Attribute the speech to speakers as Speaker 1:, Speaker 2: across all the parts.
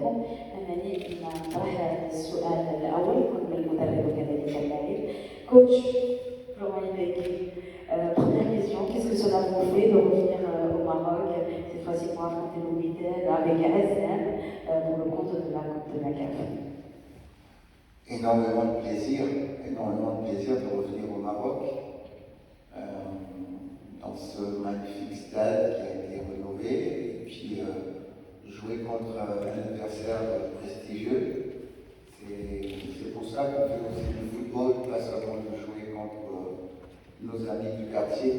Speaker 1: لكم أنني نطرح السؤال الأول يكون من المدرب وكذلك اللاعب. كوتش Florent Ibeki, première question, qu'est-ce que cela vous fait de revenir au Maroc, cette fois-ci pour affronter le Wydad avec Azam pour le compte de la Coupe de la CAF?
Speaker 2: Énormément de plaisir de revenir au Maroc, dans ce magnifique stade qui a été rénové, et puis jouer contre un adversaire prestigieux. C'est pour ça qu'on fait aussi du football, pas seulement de jouer contre nos amis du quartier,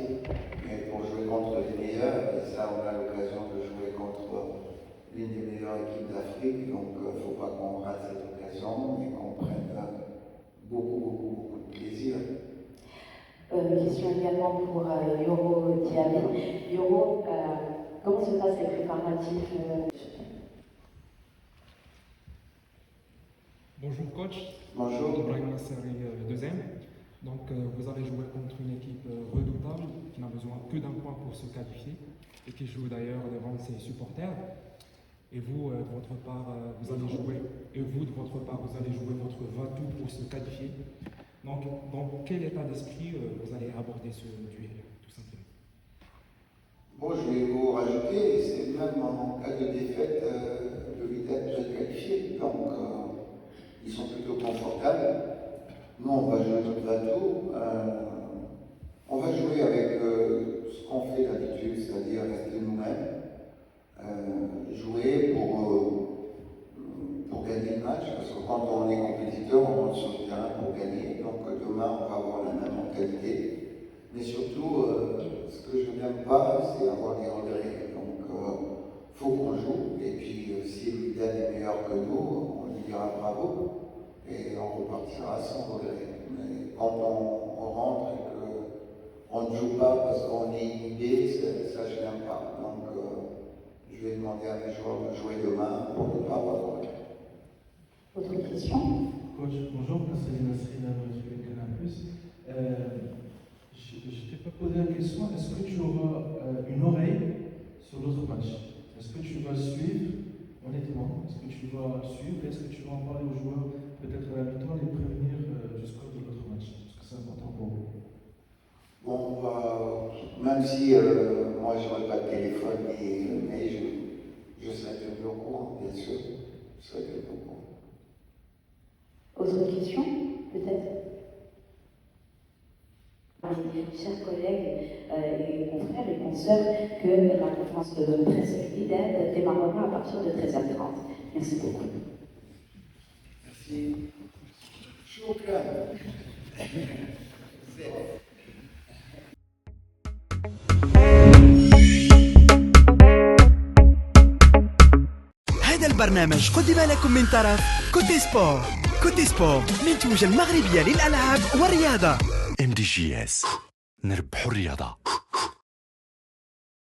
Speaker 2: mais pour jouer contre les meilleurs, et ça on a l'occasion de jouer contre l'une des meilleures équipes d'Afrique, donc il ne faut pas qu'on rate cette occasion, mais qu'on prenne beaucoup de plaisir.
Speaker 1: Question également pour Yoro Diaby. Yoro, comment se passent les préparatifs?
Speaker 3: Bonjour coach.
Speaker 2: Bonjour.
Speaker 3: Ibrahim Nasseri, deuxième. Donc vous avez joué contre une équipe redoutable qui n'a besoin que d'un point pour se qualifier et qui joue d'ailleurs devant ses supporters. Et vous, de votre part, vous allez jouer votre va-tout pour se qualifier. Donc, dans quel état d'esprit vous allez aborder ce duel, tout simplement?
Speaker 2: Bon, je vais vous rajouter, c'est même en cas de défaite, le Wydad est qualifié, donc ils sont plutôt confortables. Nous, on va jouer notre bateau. On va jouer avec ce qu'on fait d'habitude, c'est-à-dire rester nous-mêmes, jouer pour gagner le match, parce que quand on est compétiteur, on monte sur le terrain pour gagner. Donc demain, on va avoir la même mentalité. Mais surtout, ce que je n'aime pas, c'est avoir des regrets. Donc, il faut qu'on joue. Et puis, si le Wydad est meilleur que nous, on lui dira bravo. Et on repartira sans regret. Mais quand on rentre et qu'on ne joue pas parce qu'on est inhibé, ça je n'aime pas. Donc je vais demander à mes joueurs de jouer demain pour ne pas avoir de regret.
Speaker 1: Autre question?
Speaker 4: Coach, bonjour, merci de Canal+. Je t'ai pas posé la question, est-ce que tu auras une oreille sur l'autre match? Est-ce que tu vas suivre, honnêtement, est-ce que tu vas suivre, est-ce que tu vas en parler aux joueurs, peut-être à la mi-temps, les prévenir du score de l'autre match? Parce que c'est important pour vous.
Speaker 2: Bon, on va, même si moi je n'aurai pas de téléphone, mais je serai tenu au courant, bien sûr. Je serai tenu au courant.
Speaker 1: Autre question, peut-être? Chers collègues et confrères et consoeurs, que la conférence de presse Wydad démarrera à partir de 13h30. Merci beaucoup.
Speaker 2: Merci. Shukran.
Speaker 5: هذا البرنامج قدم لكم من طرف كوتي سبور. كوتي سبور منتوج المغربية للألعاب والرياضة.
Speaker 6: MDGS نربحوا الرياضة.